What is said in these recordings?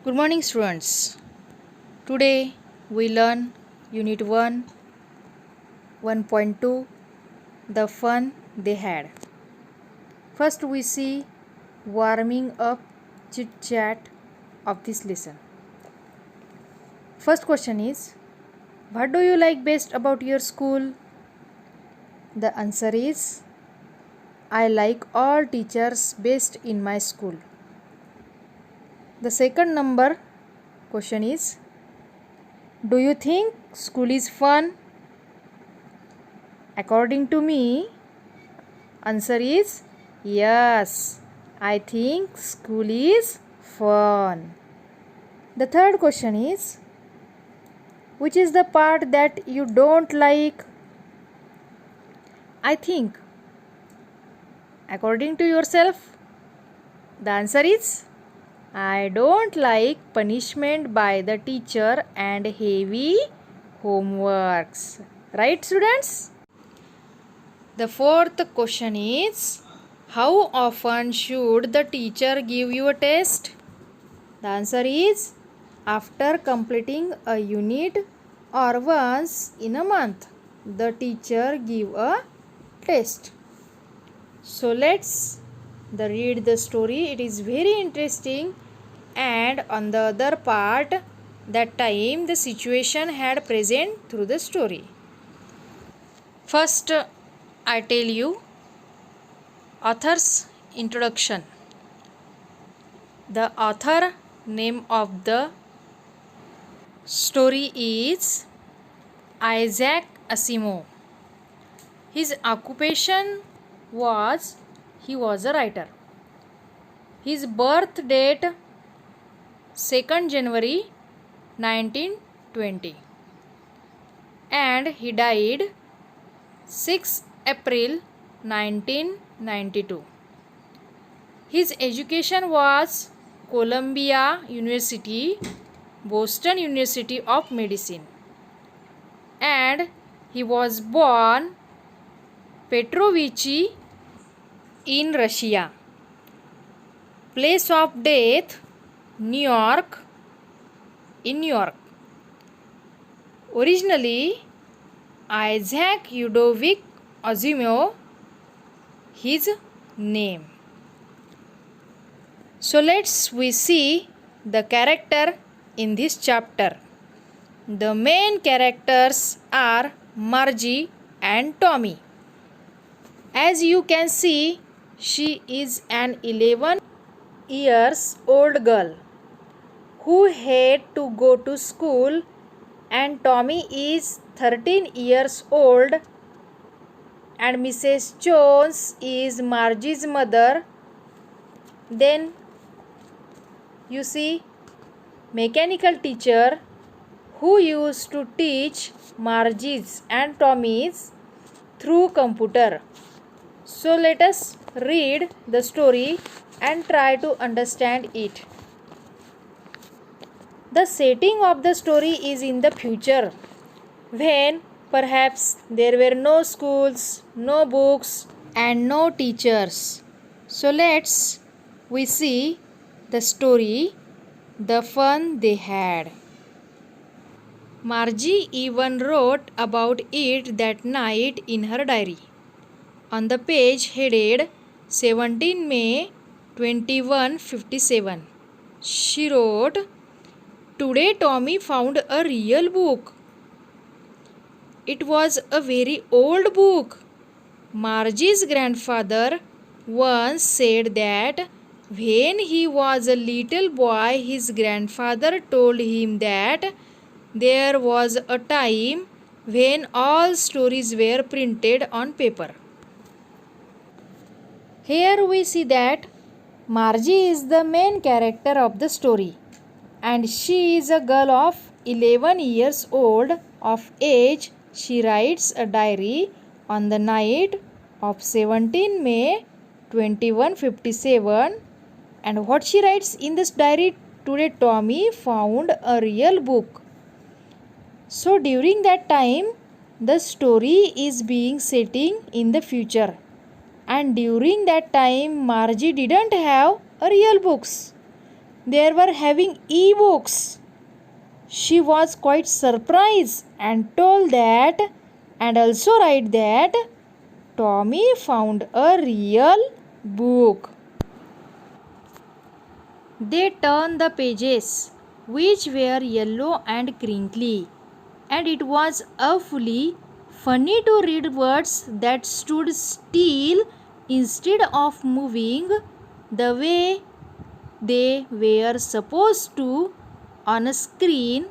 Good morning, students. Today we learn Unit 1, 1.2, the fun they had. First, we see warming up chit chat of this lesson. First question is, what do you like best about your school? The answer is, I like all teachers best in my school. The second number question is, do you think school is fun? According to me, answer is yes. I think school is fun. The third question is, which is the part that you don't like? I think. According to yourself, the answer is I don't like punishment by the teacher and heavy homeworks. Right, students? The fourth question is, how often should the teacher give you a test? The answer is after completing a unit or once in a month, the teacher give a test. So let's read the story. It is very interesting, and on the other part, that time the situation had present through the story. First, I tell you author's introduction. The author name of the story is Isaac Asimov. His occupation was he was a writer. His birth date 2nd January 1920 and he died 6 April 1992. His education was Columbia University, Boston University of Medicine, and he was born Petrovichi in Russia. Place of death New York, in New York. Originally Isaac Yudovic Asimov, his name. So let's we see the character in this chapter. The main characters are Margie and Tommy. As you can see, she is an 11 years old girl who had to go to school, and Tommy is 13 years old, and Mrs. Jones is Margie's mother. Then you see mechanical teacher who used to teach Margie's and Tommy's through computer. So let us read the story and try to understand it. The setting of the story is in the future, when perhaps there were no schools, no books, and no teachers. So let's we see the story, the fun they had. Margie even wrote about it that night in her diary. On the page headed 17 May 2157, she wrote, "Today Tommy found a real book. It was a very old book. Margie's grandfather once said that when he was a little boy, his grandfather told him that there was a time when all stories were printed on paper." Here we see that Margie is the main character of the story, and she is a girl of 11 years old of age. She writes a diary on the night of 17 May 2157, and what she writes in this diary, today Tommy found a real book. So during that time the story is being setting in the future, and during that time Margie didn't have a real books. they were having e-books. She was quite surprised and told that, and also write that, Tommy found a real book. They turned the pages, which were yellow and crinkly, and it was awfully funny to read words that stood still instead of moving the way they were supposed to on a screen,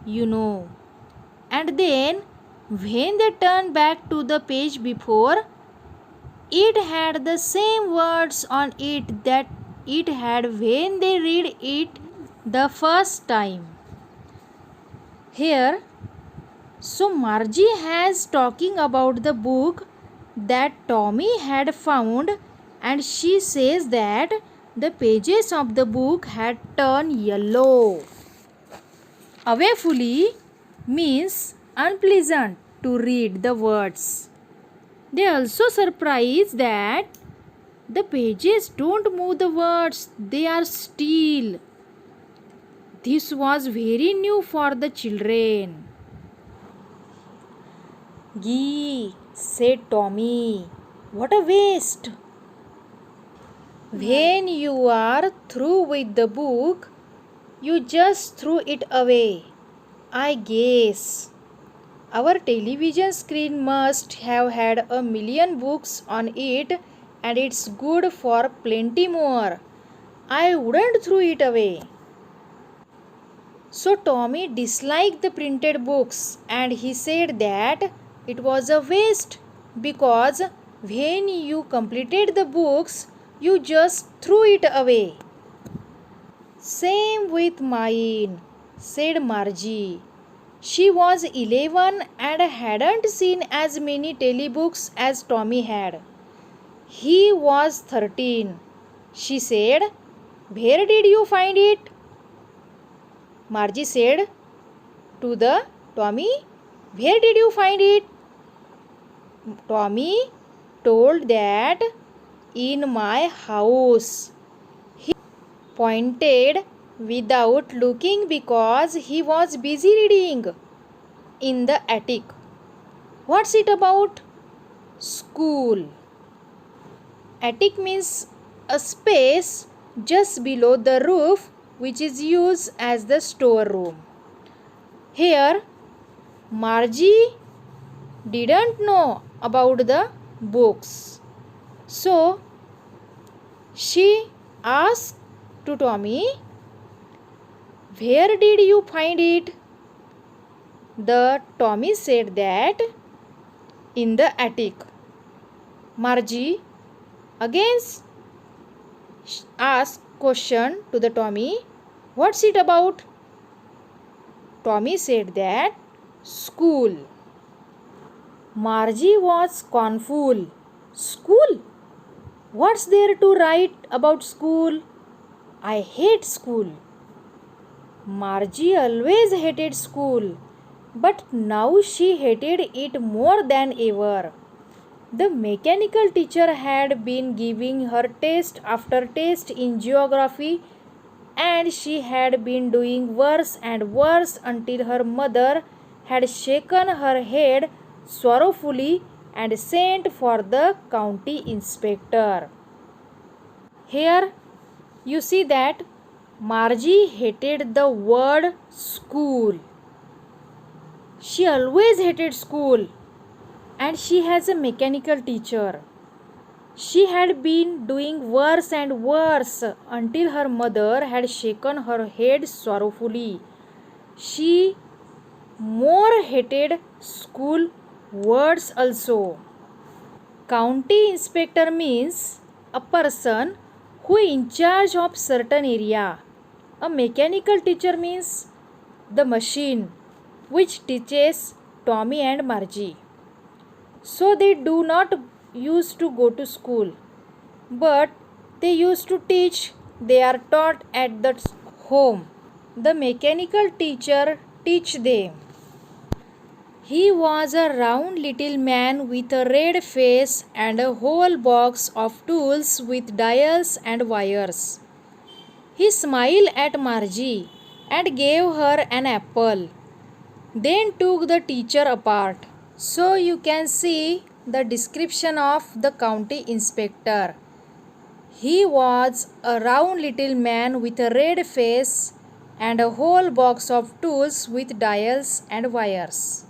you know. And then, when they turned back to the page before, it had the same words on it that it had when they read it the first time. Here, so Margie has talking about the book that Tommy had found, and she says that the pages of the book had turned yellow. Awfully means unpleasant to read the words. They also surprised that the pages don't move the words, they are still. This was very new for the children. Gee, said Tommy, what a waste. When you are through with the book, you just threw it away, I guess. Our television screen must have had 1,000,000 books on it, and it's good for plenty more. I wouldn't throw it away. So Tommy disliked the printed books, and he said that it was a waste because when you completed the books, you just threw it away. Same with mine, said Margie. She was 11 and hadn't seen as many telebooks as Tommy had. He was 13. She said, where did you find it? Margie said to the Tommy, where did you find it? Tommy told that, in my house. He pointed without looking because he was busy reading. In the attic. What's it about? School. Attic means a space just below the roof which is used as the storeroom. Here, Margie didn't know about the books. So, she asked to Tommy, where did you find it? The Tommy said that, in the attic. Margie again asked question to the Tommy, what's it about? Tommy said that, school. Margie was confused. School? What's there to write about school? I hate school. Margie always hated school, but now she hated it more than ever. The mechanical teacher had been giving her test after test in geography, and she had been doing worse and worse until her mother had shaken her head sorrowfully and sent for the county inspector. Here you see that Margie hated the word school. She always hated school, and she has a mechanical teacher. She had been doing worse and worse until her mother had shaken her head sorrowfully. She more hated school words also. County inspector means a person who is in charge of certain area. A mechanical teacher means the machine which teaches Tommy and Margie. So they do not used to go to school, but they used to teach. They are taught at the home. The mechanical teacher teach them. He was a round little man with a red face and a whole box of tools with dials and wires. He smiled at Margie and gave her an apple, then took the teacher apart. So you can see the description of the county inspector. He was a round little man with a red face and a whole box of tools with dials and wires.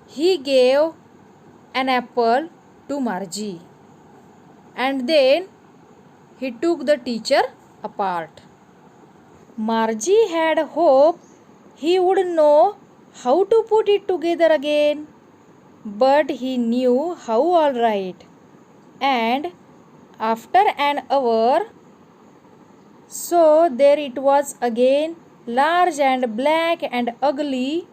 He gave an apple to Margie and then he took the teacher apart. Margie had hope he would know how to put it together again, but he knew how all right. And after an hour, so there it was again, large and black and ugly,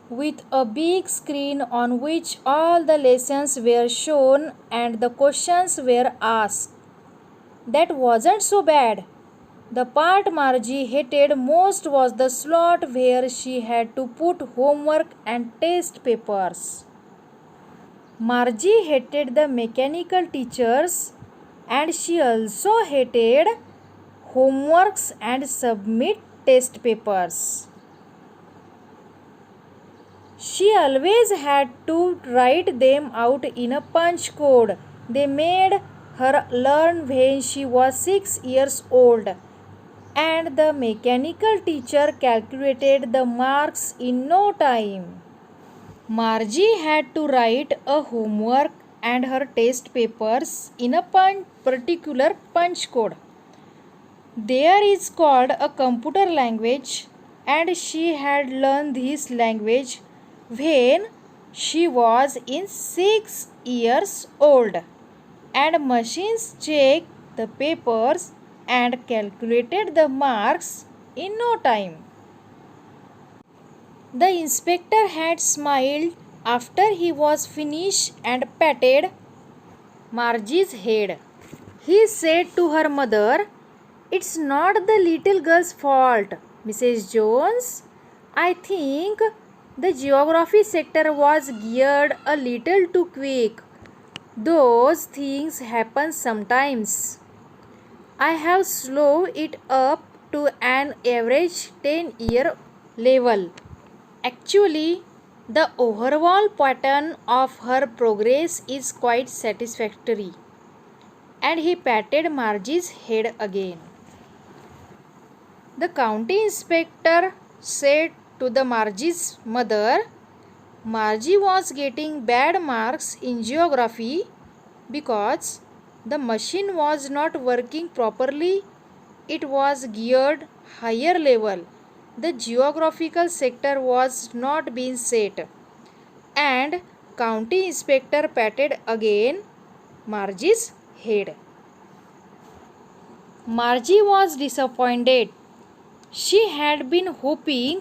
with a big screen on which all the lessons were shown and the questions were asked. That wasn't so bad. The part Margie hated most was the slot where she had to put homework and test papers. Margie hated the mechanical teachers and she also hated homeworks and submit test papers. She always had to write them out in a punch code they made her learn when she was 6 years old, and the mechanical teacher calculated the marks in no time. Margie had to write a homework and her test papers in a particular punch code. There is called a computer language, and she had learned this language when she was in 6 years old, and machines checked the papers and calculated the marks in no time. The inspector had smiled after he was finished and patted Margie's head. He said to her mother, "It's not the little girl's fault, Mrs. Jones. I think the geography sector was geared a little too quick. Those things happen sometimes. I have slowed it up to an average 10-year level. Actually, the overall pattern of her progress is quite satisfactory." And he patted Margie's head again. The county inspector said to the Margie's mother, Margie was getting bad marks in geography because the machine was not working properly. It was geared higher level. The geographical sector was not being set. And county inspector patted again Margie's head. Margie was disappointed. She had been hoping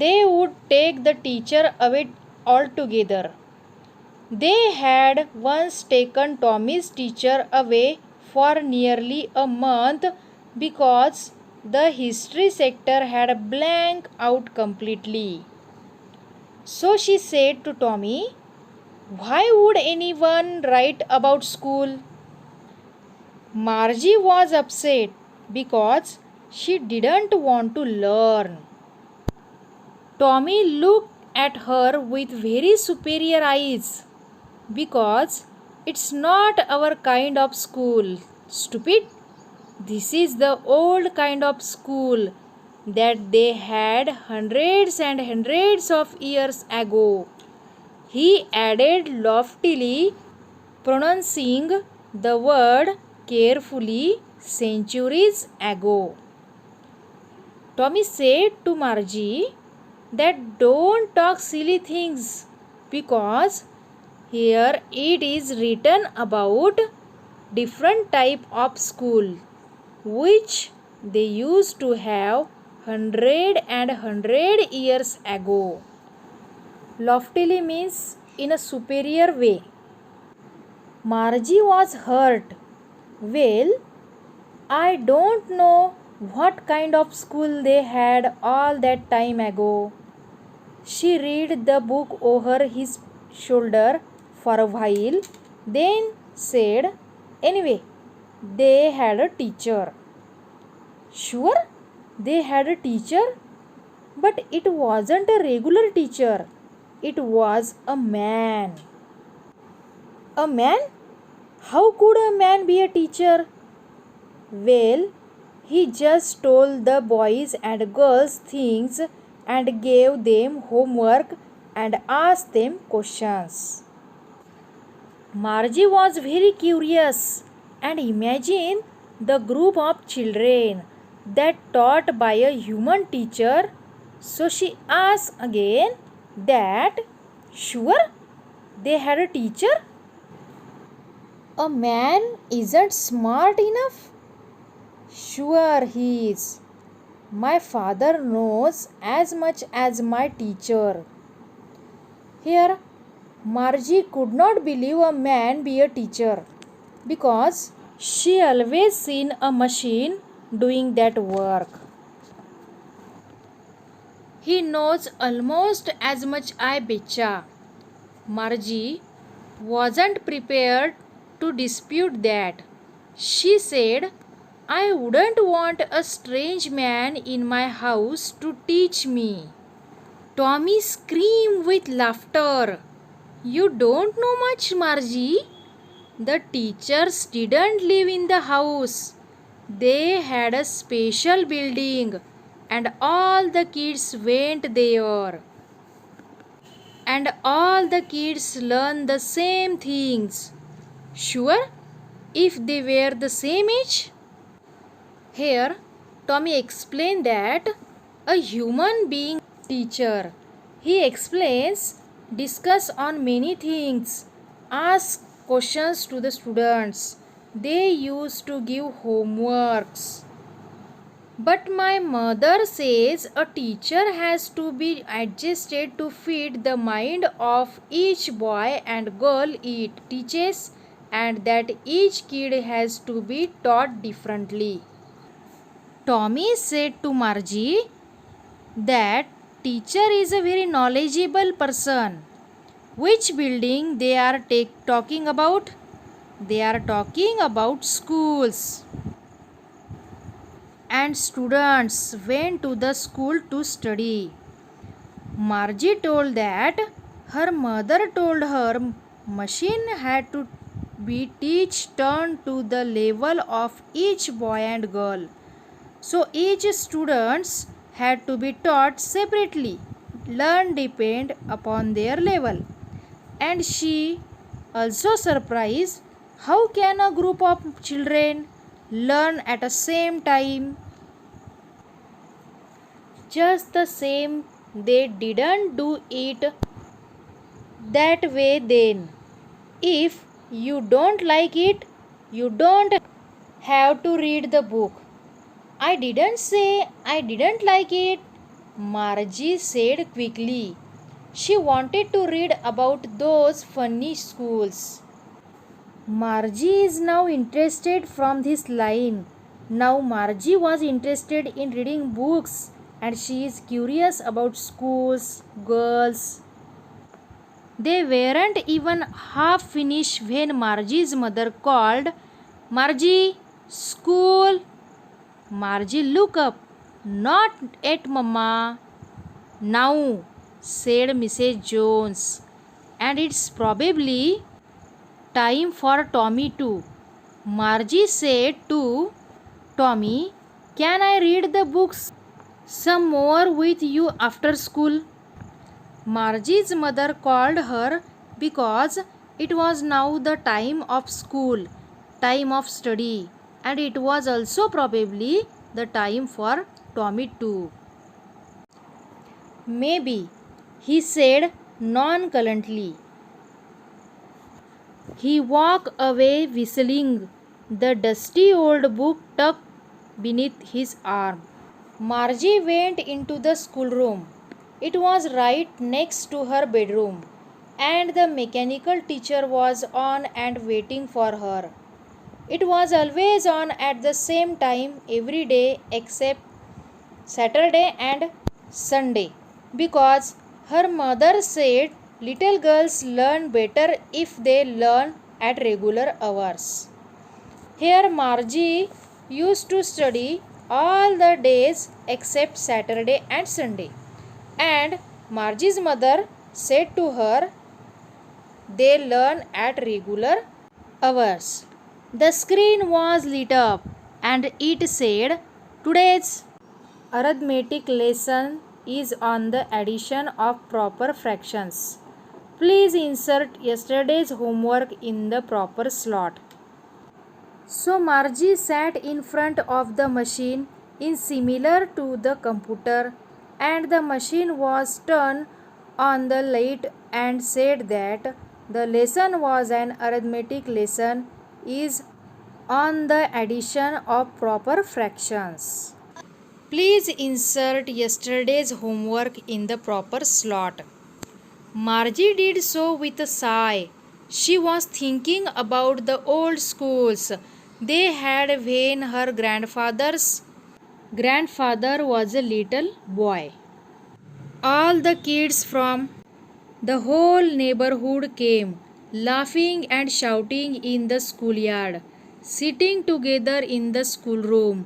they would take the teacher away altogether. They had once taken Tommy's teacher away for nearly a month because the history sector had blanked out completely. So she said to Tommy, "Why would anyone write about school?" Margie was upset because she didn't want to learn. Tommy looked at her with very superior eyes. "Because it's not our kind of school, stupid. This is the old kind of school that they had hundreds and hundreds of years ago," he added loftily, pronouncing the word carefully, "centuries ago." Tommy said to Margie that don't talk silly things because here it is written about different type of school which they used to have 100 years ago. Loftily means in a superior way. Margie was hurt. "Well, I don't know what kind of school they had all that time ago." She read the book over his shoulder for a while, then said, "Anyway, they had a teacher." Sure, they had a teacher, but it wasn't a regular teacher. It was a man. A man? How could a man be a teacher? Well, he just told the boys and girls things and gave them homework and asked them questions. Margie was very curious and imagined the group of children that taught by a human teacher. So she asked again that, sure, they had a teacher? A man isn't smart enough? Sure he is. My father knows as much as my teacher. Here, Margie could not believe a man be a teacher because she always seen a machine doing that work. He knows almost as much, I betcha. Margie wasn't prepared to dispute that. She said, I wouldn't want a strange man in my house to teach me. Tommy screamed with laughter. You don't know much, Margie. The teachers didn't live in the house. They had a special building and all the kids went there. And all the kids learned the same things. Sure, if they were the same age? Here, Tommy explained that a human being teacher. He explains, discuss on many things, ask questions to the students. They used to give homeworks. But my mother says a teacher has to be adjusted to fit the mind of each boy and girl it teaches, and that each kid has to be taught differently. Tommy said to Margie that teacher is a very knowledgeable person. Which building they are talking about? They are talking about schools. And students went to the school to study. Margie told that her mother told her machine had to be turned to the level of each boy and girl. So each students had to be taught separately. Learn depend upon their level. And she also surprised, how can a group of children learn at the same time? Just the same, they didn't do it that way then. If you don't like it, you don't have to read the book. I didn't say I didn't like it, Margie said quickly. She wanted to read about those funny schools. Margie is now interested from this line. Now Margie was interested in reading books and she is curious about schools, girls. They weren't even half finished when Margie's mother called, Margie, school. Margie looked up. Not yet, Mama. Now, said Mrs. Jones. And it's probably time for Tommy too. Margie said to Tommy, can I read the books some more with you after school? Margie's mother called her because it was now the time of school, time of study, and it was also probably the time for Tommy too. Maybe, he said nonchalantly. He walked away whistling, the dusty old book tucked beneath his arm. Margie went into the schoolroom. It was right next to her bedroom, and the mechanical teacher was on and waiting for her. It was always on at the same time every day except Saturday and Sunday, because her mother said little girls learn better if they learn at regular hours. Here Margie used to study all the days except Saturday and Sunday. And Margie's mother said to her, they learn at regular hours. The screen was lit up and it said, today's arithmetic lesson is on the addition of proper fractions. Please insert yesterday's homework in the proper slot. So Margie sat in front of the machine in similar to the computer, and the machine was turned on the light and said that the lesson was an arithmetic lesson is on the addition of proper fractions. Please insert yesterday's homework in the proper slot. Margie did so with a sigh. She was thinking about the old schools they had when her grandfather was a little boy. All the kids from the whole neighborhood came, laughing and shouting in the schoolyard, sitting together in the schoolroom,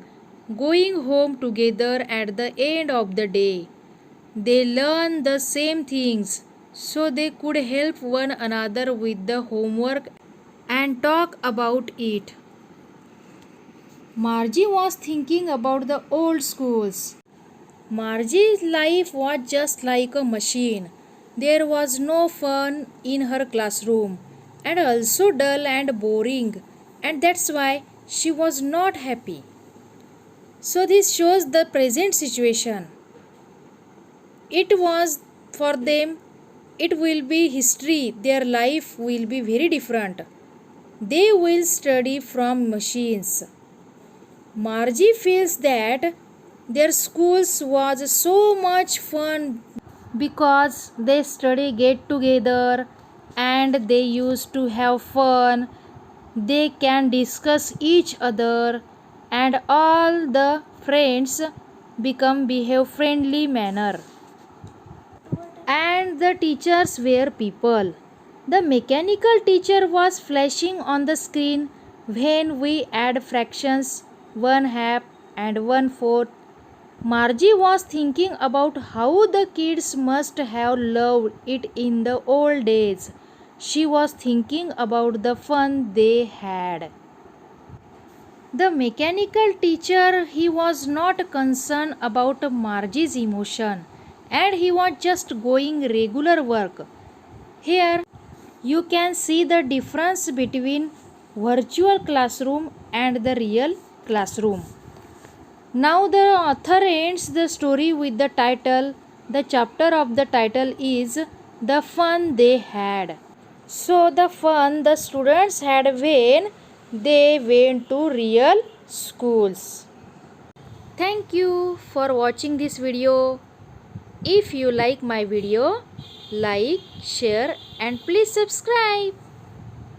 going home together at the end of the day. They learned the same things, so they could help one another with the homework and talk about it. Margie was thinking about the old schools. Margie's life was just like a machine. There was no fun in her classroom, and also dull and boring, and that's why she was not happy. So, this shows the present situation. It was for them, it will be history, their life will be very different. They will study from machines. Margie feels that their schools was so much fun because they study get together and they used to have fun. They can discuss each other and all the friends behave friendly manner. And the teachers were people. The mechanical teacher was flashing on the screen when we add fractions 1/2 and 1/4. Margie was thinking about how the kids must have loved it in the old days. She was thinking about the fun they had. The mechanical teacher, he was not concerned about Margie's emotion, and he was just going regular work. Here you can see the difference between virtual classroom and the real classroom. Now the author ends the story with the title. The chapter of the title is The Fun They Had. So the fun the students had when they went to real schools. Thank you for watching this video. If you like my video, like, share and please subscribe.